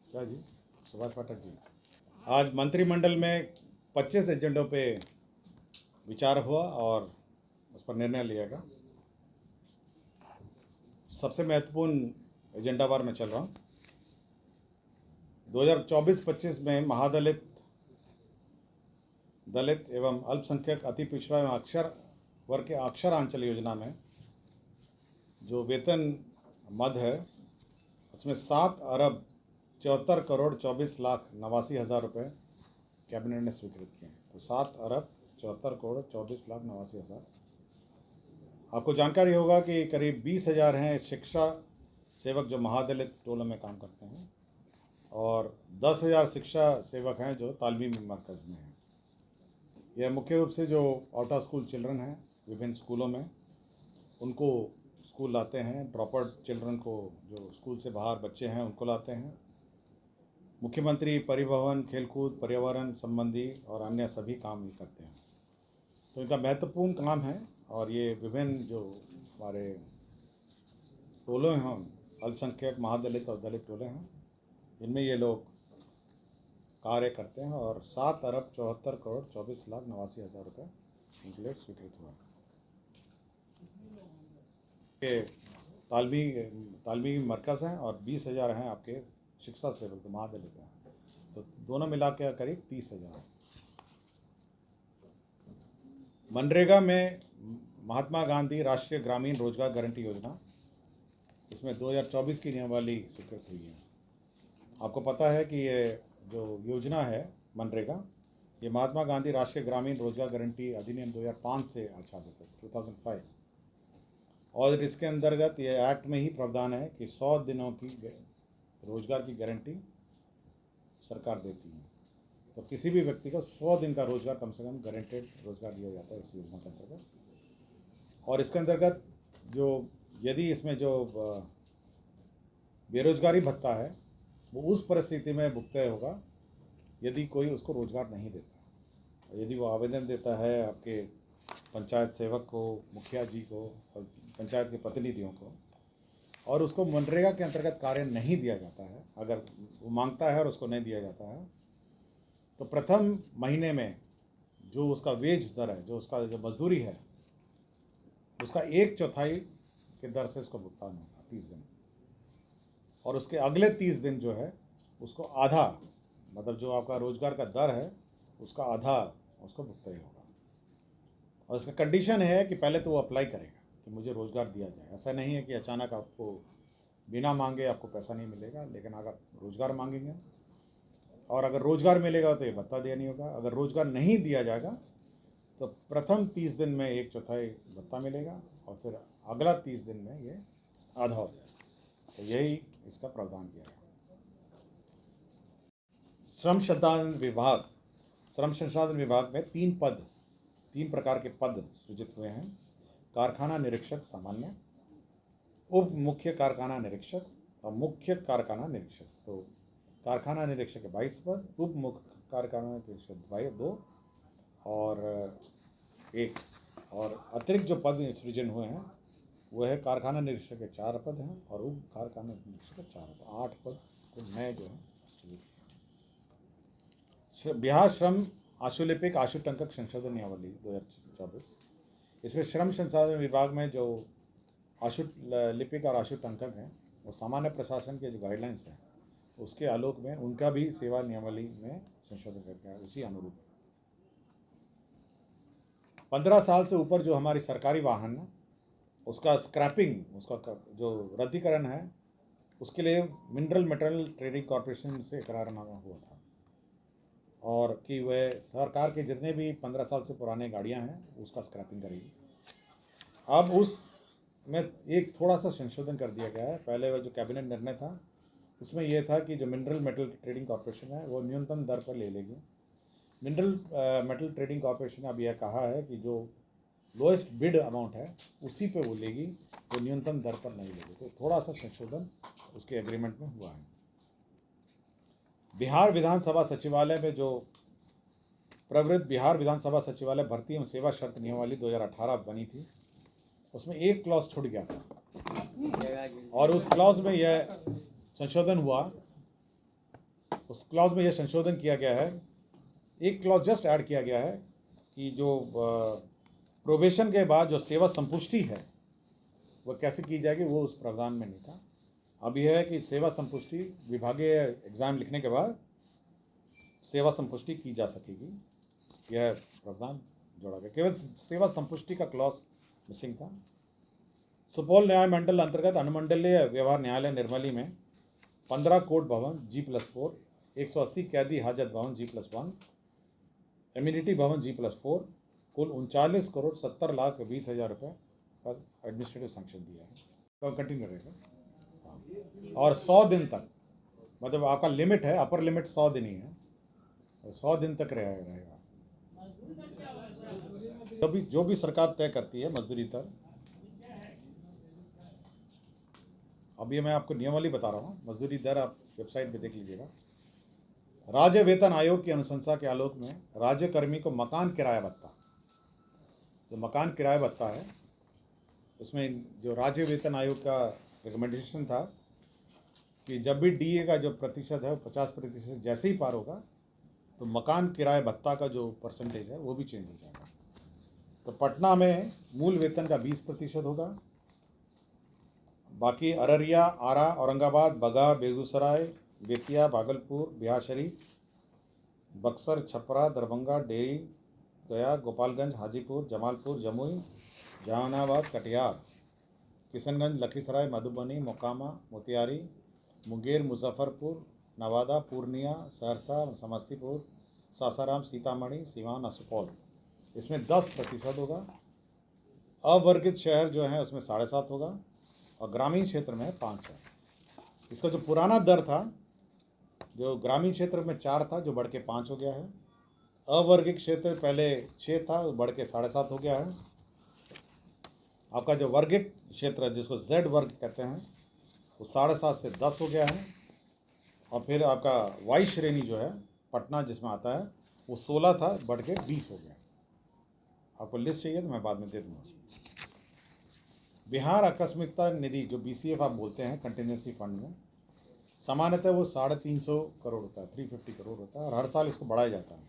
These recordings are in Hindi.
क्या जी, सुभाष पाठक जी। आज मंत्रिमंडल में 25 एजेंडों पे विचार हुआ और उस पर निर्णय लिया गया। सबसे महत्वपूर्ण एजेंडा बार मैं चल रहा हूँ। 2024-25 में महादलित, दलित एवं अल्पसंख्यक, अति पिछड़ा एवं अक्षर वर्ग के अक्षरांचल योजना में जो वेतन मद है उसमें 7 अरब 74 करोड़ 24 लाख 89 हज़ार रुपये कैबिनेट ने स्वीकृत किए हैं। तो 7 अरब 74 करोड़ 24 लाख 89 हज़ार। आपको जानकारी होगा कि करीब 20,000 हैं शिक्षा सेवक जो महादलित टोलों में काम करते हैं और 10,000 शिक्षा सेवक हैं जो तालीमी मरकज़ में हैं। यह मुख्य रूप से जो आउट ऑफ स्कूल चिल्ड्रन हैं विभिन्न स्कूलों में, उनको स्कूल लाते हैं। ड्रॉप आउट चिल्ड्रन को, जो स्कूल से बाहर बच्चे हैं, उनको लाते हैं। मुख्यमंत्री परिवहन, खेलकूद, पर्यावरण संबंधी और अन्य सभी काम ये करते हैं। तो इनका महत्वपूर्ण काम है और ये विभिन्न जो हमारे टोले हैं, अल्पसंख्यक, महादलित और दलित टोले हैं, इनमें ये लोग कार्य करते हैं और 7 अरब 74 करोड़ 24 लाख 89 हज़ार रुपये इनके लिए स्वीकृत हुआ। के तालमी मरकज़ हैं और 20,000 हैं आपके शिक्षा सेवक तो महादलित हैं, तो दोनों मिला के करीब 30,000 हैं। मनरेगा में महात्मा गांधी राष्ट्रीय ग्रामीण रोजगार गारंटी योजना, इसमें 2024 की नियमावली स्वीकृत हुई है। आपको पता है कि ये जो योजना है मनरेगा, ये महात्मा गांधी राष्ट्रीय ग्रामीण रोजगार गारंटी अधिनियम 2005 से आच्छादित है, 2005। और इसके अंतर्गत ये एक्ट में ही प्रावधान है कि 100 दिनों की रोजगार की गारंटी सरकार देती है। तो किसी भी व्यक्ति को 100 दिन का रोजगार कम से कम गारंटेड रोजगार दिया जाता है इस योजना के अंतर्गत। और इसके अंतर्गत जो यदि इसमें जो बेरोजगारी भत्ता है वो उस परिस्थिति में भुगतान होगा यदि कोई उसको रोजगार नहीं देता। यदि वो आवेदन देता है आपके पंचायत सेवक को, मुखिया जी को और पंचायत के प्रतिनिधियों को, और उसको मनरेगा के अंतर्गत कार्य नहीं दिया जाता है, अगर वो मांगता है और उसको नहीं दिया जाता है, तो प्रथम महीने में जो उसका वेज दर है, जो उसका जो मजदूरी है, उसका 1/4 के दर से उसको भुगतान होगा 30 दिन। और उसके अगले 30 दिन जो है उसको आधा, मतलब जो आपका रोजगार का दर है उसका आधा उसको भुगतान होगा। और इसका कंडीशन है कि पहले तो वो अप्लाई करेगा कि मुझे रोज़गार दिया जाए। ऐसा नहीं है कि अचानक आपको बिना मांगे आपको पैसा नहीं मिलेगा, लेकिन अगर रोज़गार मांगेंगे और अगर रोज़गार मिलेगा तो ये भत्ता दिया नहीं होगा। अगर रोज़गार नहीं दिया जाएगा तो प्रथम 30 दिन में 1/4 भत्ता मिलेगा और फिर अगला 30 दिन में ये आधा हो जाएगा। तो यही इसका प्रावधान किया है। श्रम संसाधन विभाग में 3 प्रकार के पद सृजित हुए हैं। कारखाना निरीक्षक सामान्य, उप मुख्य कारखाना निरीक्षक और मुख्य कारखाना निरीक्षक। तो कारखाना निरीक्षक के 22 पद, उप मुख्य कारखाना निरीक्षक 2 और 1, और अतिरिक्त जो पद सृजन हुए हैं वो है कारखाना निरीक्षक के 4 पद हैं और उप कारखाना निरीक्षक के 4 पद, 8 पद नए जो हैं सृजित। बिहार श्रम आशुलिपिक आशुटंकक संशोधन नियमावली 2024, इसमें श्रम संसाधन विभाग में जो आशुलिपिक और आशुटंकक हैं वो सामान्य प्रशासन के जो गाइडलाइंस हैं उसके आलोक में उनका भी सेवा नियमावली में संशोधन करके है उसी अनुरूप। 15 साल से ऊपर जो हमारी सरकारी वाहन है उसका स्क्रैपिंग, उसका जो रद्दीकरण है, उसके लिए मिनरल मेटल ट्रेडिंग कॉरपोरेशन से करारनामा हुआ था और कि वह सरकार के जितने भी 15 साल से पुराने गाड़ियां हैं उसका स्क्रैपिंग करेगी। अब उसमें एक थोड़ा सा संशोधन कर दिया गया है। पहले वह जो कैबिनेट निर्णय था उसमें यह था कि जो मिनरल मेटल ट्रेडिंग कॉरपोरेशन है वो न्यूनतम दर पर ले लेगी। मिनरल मेटल ट्रेडिंग कॉरपोरेशन ने अब यह कहा है कि जो लोएस्ट बिड अमाउंट है उसी पे वो लेगी, वो न्यूनतम दर पर नहीं लेगी। तो थोड़ा सा संशोधन उसके एग्रीमेंट में हुआ है। बिहार विधानसभा सचिवालय में जो प्रवृत्त बिहार विधानसभा सचिवालय भर्ती एवं सेवा शर्त नियमावली 2018 बनी थी उसमें एक क्लॉज छूट गया था और उस क्लॉज में यह संशोधन हुआ उस क्लॉज में यह संशोधन किया गया है, एक क्लॉज जस्ट ऐड किया गया है कि जो प्रोबेशन के बाद जो सेवा संपुष्टि है वह कैसे की जाएगी, वो उस प्रावधान में नहीं था। अब यह है कि सेवा संपुष्टि विभागीय एग्ज़ाम लिखने के बाद सेवा संपुष्टि की जा सकेगी, यह प्रावधान जोड़ा गया। केवल सेवा संपुष्टि का क्लॉज मिसिंग था। सुपौल न्याय मंडल अंतर्गत अनुमंडलीय व्यवहार न्यायालय निर्मली में 15 कोर्ट भवन G+4, 180 कैदी हाजत भवन G+1, एम्यूनिटी भवन G+4, कुल 39 करोड़ 70 लाख 20 हज़ार रुपये का एडमिनिस्ट्रेटिव सैंक्शन दिया है। तो कंटिन्यू रहेगा। हाँ। और 100 दिन तक, मतलब आपका लिमिट है, अपर लिमिट 100 दिन ही है, 100 दिन तक रहेगा। जो भी सरकार तय करती है मजदूरी दर, अब ये मैं आपको नियमावली बता रहा हूँ, मजदूरी दर आप वेबसाइट पे देख लीजिएगा। राज्य वेतन आयोग की अनुशंसा के आलोक में राज्य कर्मी को मकान किराया भत्ता, जो मकान किराया भत्ता है, उसमें जो राज्य वेतन आयोग का रिकमेंडेशन था कि जब भी डीए का जो प्रतिशत है 50% जैसे ही पार होगा तो मकान किराया भत्ता का जो परसेंटेज है वो भी चेंज हो जाएगा। तो पटना में मूल वेतन का 20% होगा, बाकी अररिया, आरा, औरंगाबाद, बगहा, बेगूसराय, बेतिया, भागलपुर, बिहारशरीफ, बक्सर, छपरा, दरभंगा, डेरी, गया, गोपालगंज, हाजीपुर, जमालपुर, जमुई, जहानाबाद, कटिहार, किशनगंज, लखीसराय, मधुबनी, मोकामा, मोतिहारी, मुंगेर, मुजफ्फरपुर, नवादा, पूर्णिया, सहरसा, समस्तीपुर, सासाराम, सीतामढ़ी, सिवान और सुपौल, इसमें 10% होगा। अवर्गित शहर जो है उसमें 7.5 होगा और ग्रामीण क्षेत्र में 5 है। इसका जो पुराना दर था, जो ग्रामीण क्षेत्र में 4 था, जो बढ़ के 5 हो गया है। अवर्गित क्षेत्र पहले 6 था, वो बढ़ के 7.5 हो गया है। आपका जो वर्गित क्षेत्र है, जिसको Z वर्ग कहते हैं, वो 7.5 से 10 हो गया है। और फिर आपका वाई श्रेणी जो है पटना जिसमें आता है, वो 16 था, बढ़ के 20 हो गया। आपको लिस्ट चाहिए तो मैं बाद में दे दूँगा। बिहार आकस्मिकता निधि, जो BCF आप बोलते हैं, कंटिजेंसी फंड में सामान्यतः वो 350 करोड़ होता है, 350 करोड़ होता है, और हर साल इसको बढ़ाया जाता है।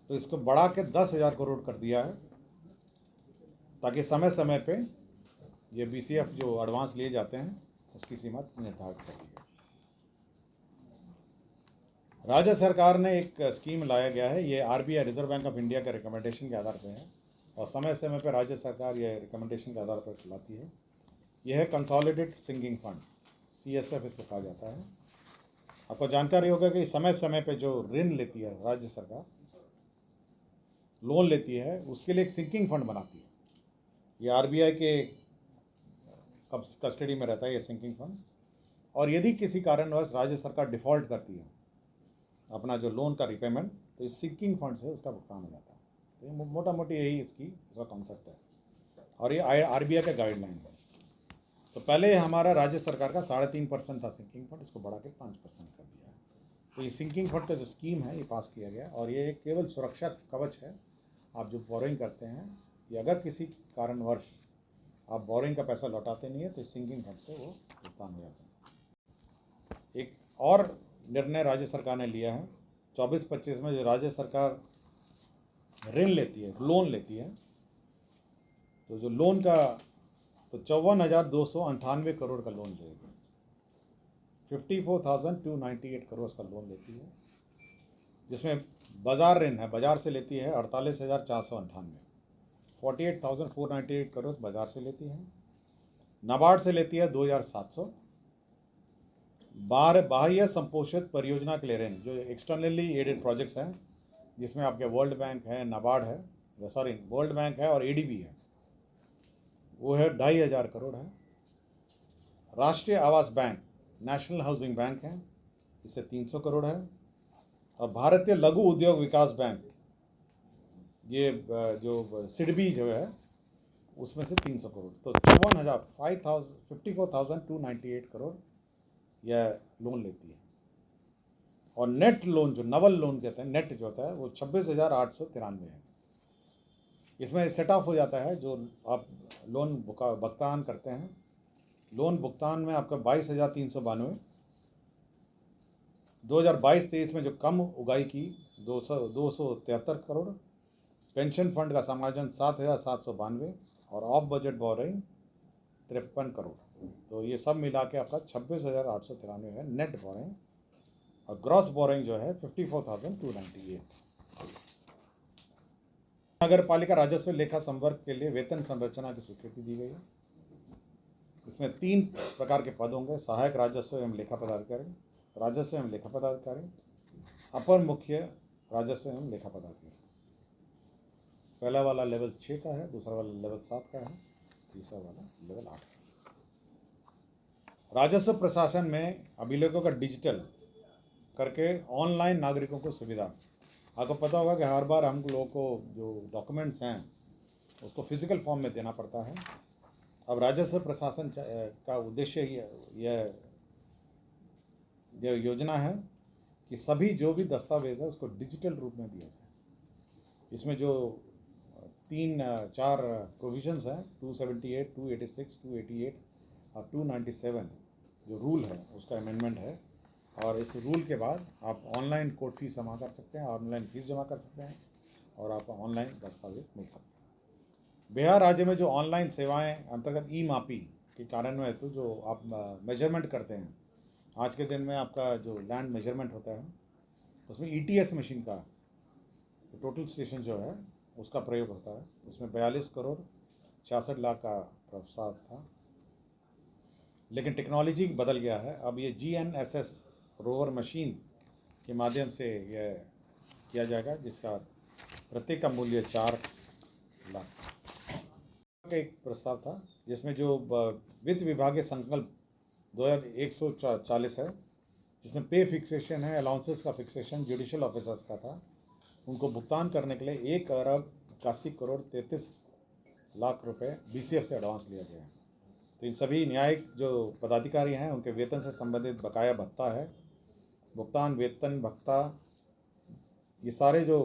तो इसको बढ़ा के 10,000 करोड़ कर दिया है, ताकि समय समय पे ये BCF जो एडवांस लिए जाते हैं उसकी सीमा निर्धारित कर दी है। राज्य सरकार ने एक स्कीम लाया गया है, ये RBI, reserve bank of India के रिकमेंडेशन के आधार पर है, और समय समय पर राज्य सरकार ये रिकमेंडेशन के आधार पर चलाती है। यह है कंसोलिडेटेड सिंकिंग फंड, CSF इसको कहा जाता है। आपको जानकारी होगा कि समय समय पे जो ऋण लेती है राज्य सरकार, लोन लेती है, उसके लिए एक सिंकिंग फंड बनाती है। ये RBI के कस्टडी में रहता है ये सिंकिंग फंड, और यदि किसी कारणवश राज्य सरकार डिफ़ॉल्ट करती है अपना जो लोन का रिपेमेंट, तो इस सिंकिंग फंड से उसका भुगतान हो जाता है। तो ये मोटा मोटी यही इसका कॉन्सेप्ट है, और ये RBI का गाइडलाइन है। तो पहले हमारा राज्य सरकार का 3.5% था सिंकिंग फंड, इसको बढ़ा के 5% कर दिया है। तो ये सिंकिंग फंड का जो स्कीम है ये पास किया गया, और ये एक केवल सुरक्षा कवच है। आप जो बोरिंग करते हैं, ये अगर किसी कारणवश आप बोरिंग का पैसा लौटाते नहीं है तो सिंकिंग फंड से वो भुगतान हो जाता है। एक और निर्णय राज्य सरकार ने लिया है, 24-25 में जो राज्य सरकार ऋण लेती है, लोन लेती है, तो जो लोन का, तो 54,298 करोड़ का लोन लेगी, 54,298 करोड़ का लोन लेती है, जिसमें बाजार ऋण है, बाजार से लेती है 48,498, 48,498 करोड़ बाजार से लेती है। नाबार्ड से लेती है 2,700। बाह्य संपोषित परियोजना के लिए ऋण, जो एक्सटर्नली एडेड प्रोजेक्ट्स हैं, जिसमें आपके वर्ल्ड बैंक है, नाबार्ड है, वर्ल्ड बैंक है और ADB है, वो है 2,500 करोड़ है। राष्ट्रीय आवास बैंक, नेशनल हाउसिंग बैंक है, इससे 300 करोड़ है। और भारतीय लघु उद्योग विकास बैंक, ये जो सिडबी जो है, उसमें से 300 करोड़। तो 54,298 करोड़ यह लोन लेती है। और नेट लोन, जो नवल लोन कहते हैं, नेट जो होता है, वो 26,893 है। इसमें सेट ऑफ हो जाता है जो आप लोन भुगतान करते हैं। लोन भुगतान में आपका 22,392, 2022-23 में जो कम उगाई की 273 करोड़, पेंशन फंड का समायोजन 7,792 और ऑफ बजट बोरिंग 53 करोड़। तो ये सब मिला के आपका 26,893 है नेट बोरिंग, और ग्रॉस बोरिंग जो है 54,298। नगर पालिका राजस्व लेखा संवर्ग के लिए वेतन संरचना की स्वीकृति दी गई है। इसमें 3 प्रकार के पद होंगे: सहायक राजस्व एवं लेखा पदाधिकारी, राजस्व एवं लेखा पदाधिकारी, अपर मुख्य राजस्व एवं लेखा पदाधिकारी। पहला वाला लेवल 6 का है, दूसरा वाला लेवल 7 का है, तीसरा वाला लेवल 8 का। राजस्व प्रशासन में अभिलेखों का डिजिटल करके ऑनलाइन नागरिकों को सुविधा। आपको पता होगा कि हर बार हम लोगों को जो डॉक्यूमेंट्स हैं उसको फिजिकल फॉर्म में देना पड़ता है। अब राजस्व प्रशासन का उद्देश्य यह योजना है कि सभी जो भी दस्तावेज है उसको डिजिटल रूप में दिया जाए। इसमें जो 3-4 प्रोविजंस हैं, 278, 286, 288 और 297 जो रूल है उसका अमेंडमेंट है। और इस रूल के बाद आप ऑनलाइन कोर्ट फीस जमा कर सकते हैं, ऑनलाइन फीस जमा कर सकते हैं और आपको ऑनलाइन दस्तावेज मिल सकते हैं। बिहार राज्य में जो ऑनलाइन सेवाएं अंतर्गत ई मापी के कार्यान्वयन हेतु जो आप मेजरमेंट करते हैं, आज के दिन में आपका जो लैंड मेजरमेंट होता है उसमें ETS मशीन का टोटल स्टेशन जो है उसका प्रयोग होता है। उसमें 42 करोड़ 66 लाख का प्रस्ताव था, लेकिन टेक्नोलॉजी बदल गया है। अब ये GNSS रोवर मशीन के माध्यम से यह किया जाएगा, जिसका प्रत्येक का मूल्य 4 लाख का एक प्रस्ताव था, जिसमें जो वित्त विभागीय संकल्प 2140 है, जिसमें पे फिक्सेशन है, अलाउंसेस का फिक्सेशन जुडिशियल ऑफिसर्स का था, उनको भुगतान करने के लिए 1 अरब 81 करोड़ 33 लाख रुपए BCF से एडवांस लिया गया है। तो इन सभी न्यायिक जो पदाधिकारी हैं उनके वेतन से संबंधित बकाया भत्ता है, भुगतान वेतन भत्ता, ये सारे जो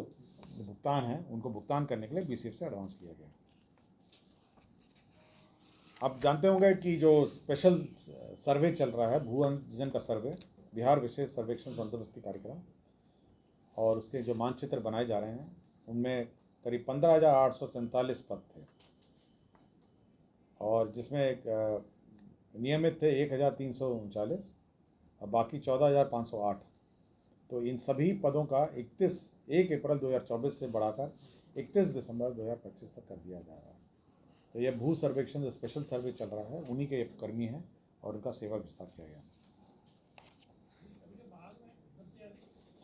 भुगतान हैं उनको भुगतान करने के लिए BCF से एडवांस लिया गया। आप जानते होंगे कि जो स्पेशल सर्वे चल रहा है, भू अंजन का सर्वे, बिहार विशेष सर्वेक्षण बंदोबस्ती कार्यक्रम, और उसके जो मानचित्र बनाए जा रहे हैं उनमें करीब 15,847 पद थे, और जिसमें एक नियमित थे 1,339 और बाकी 14,508। तो इन सभी पदों का 1 अप्रैल 2024 से बढ़ाकर 31 दिसंबर 2025 तक कर दिया जा रहा है। तो यह भू सर्वेक्षण जो स्पेशल सर्वे चल रहा है उन्हीं के कर्मी हैं और उनका सेवा विस्तार किया गया।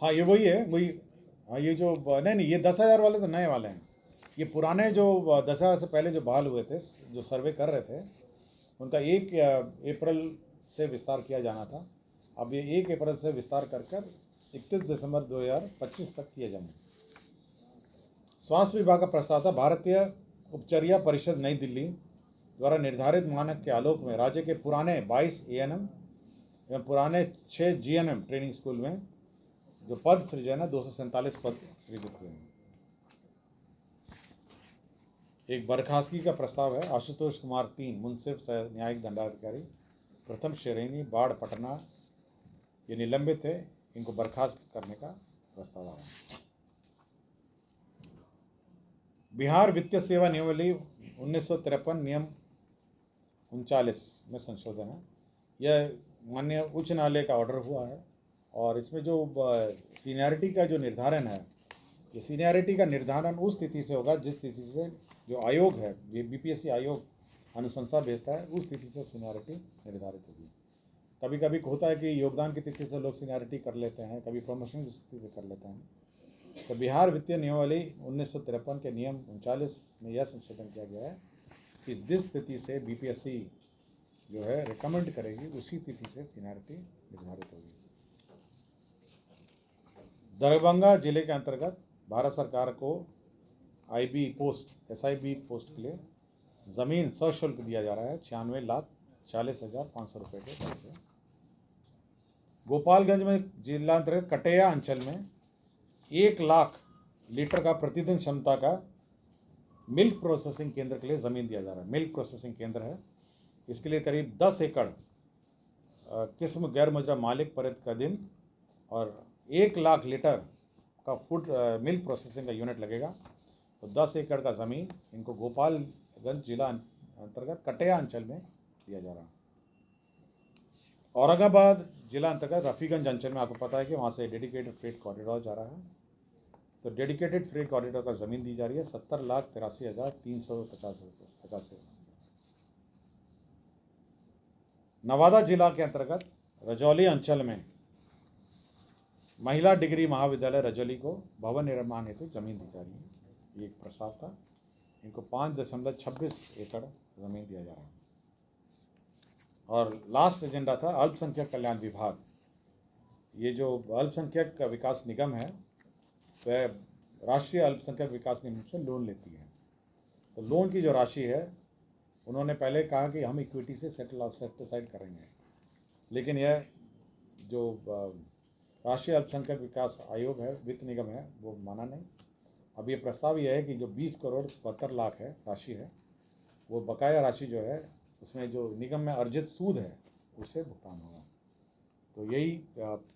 हाँ, ये वही है, वही। हाँ, ये जो नहीं, ये 10,000 वाले तो नए वाले हैं। ये पुराने जो 10,000 से पहले जो बहाल हुए थे, जो सर्वे कर रहे थे, उनका 1 अप्रैल से विस्तार किया जाना था। अब ये 1 अप्रैल से विस्तार कर 31 दिसंबर 2025 तक किए जाएंगे। स्वास्थ्य विभाग का प्रस्ताव था, भारतीय उपचर्या परिषद नई दिल्ली द्वारा निर्धारित मानक के आलोक में राज्य के पुराने 22 ANM एवं पुराने 6 GNM ट्रेनिंग स्कूल में जो पद सृजन है 247 पद सृजित हुए हैं। एक बर्खास्तगी का प्रस्ताव है, आशुतोष कुमार 3 मुंसिफ सह न्यायिक दंडाधिकारी प्रथम श्रेणी बाढ़ पटना, ये निलंबित थे, इनको बर्खास्त करने का प्रस्ताव आया। बिहार वित्तीय सेवा नियमावली 1953 नियम 39 में संशोधन है। यह माननीय उच्च न्यायालय का ऑर्डर हुआ है, और इसमें जो सीनियरिटी का जो निर्धारण है, ये सीनियरिटी का निर्धारण उस स्थिति से होगा जिस स्थिति से जो आयोग है, ये BPSC आयोग अनुशंसा भेजता है, उस स्थिति से सीनियरिटी निर्धारित होगी। कभी कभी होता है कि योगदान की तिथि से लोग सीनियरिटी कर लेते हैं, कभी प्रमोशन की स्थिति से कर लेते हैं। तो बिहार वित्तीय नियमावली 1953 के नियम 39 में यह संशोधन किया गया है कि जिस स्थिति से BPSC जो है रिकमेंड करेगी उसी तिथि से सीनियरिटी निर्धारित होगी। दरभंगा जिले के अंतर्गत भारत सरकार को SIB पोस्ट के लिए ज़मीन सशुल्क दिया जा रहा है, 96,40,500 रुपये के दर से। गोपालगंज में जिला अंतर्गत कटेया अंचल में 1 लाख लीटर का प्रतिदिन क्षमता का मिल्क प्रोसेसिंग केंद्र के लिए ज़मीन दिया जा रहा है। मिल्क प्रोसेसिंग केंद्र है, इसके लिए करीब 10 एकड़ किस्म गैर मुजरा मालिक परित का दिन और 1 लाख लीटर का फूड मिल्क प्रोसेसिंग का यूनिट लगेगा। तो 10 एकड़ का ज़मीन इनको गोपालगंज जिला अंतर्गत कटेया अंचल में दिया जा रहा है। औरंगाबाद जिला अंतर्गत रफ़ीगंज अंचल में आपको पता है कि वहाँ से डेडिकेटेड फ्रेट कॉरिडोर जा रहा है। तो डेडिकेटेड फ्रेट कॉरिडोर का ज़मीन दी जा रही है 70,83,350 रुपये। नवादा जिला के अंतर्गत रजौली अंचल में महिला डिग्री महाविद्यालय रजौली को भवन निर्माण हेतु जमीन दी जा रही है। ये एक प्रस्ताव था। इनको 5.26 एकड़ ज़मीन दिया जा रहा है। और लास्ट एजेंडा था अल्पसंख्यक कल्याण विभाग। ये जो अल्पसंख्यक विकास निगम है वह राष्ट्रीय अल्पसंख्यक विकास निगम से लोन लेती है। तो लोन की जो राशि है उन्होंने पहले कहा कि हम इक्विटी से सेटिसाइड करेंगे, लेकिन यह जो राष्ट्रीय अल्पसंख्यक विकास आयोग है, वित्त निगम है, वो माना नहीं। अब ये प्रस्ताव यह है कि जो 20 करोड़ 72 लाख है राशि है, वो बकाया राशि जो है उसमें जो निगम में अर्जित सूद है उससे भुगतान होगा। तो यही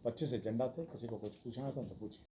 25 एजेंडा थे। किसी को कुछ पूछना है तो उनसे पूछिए।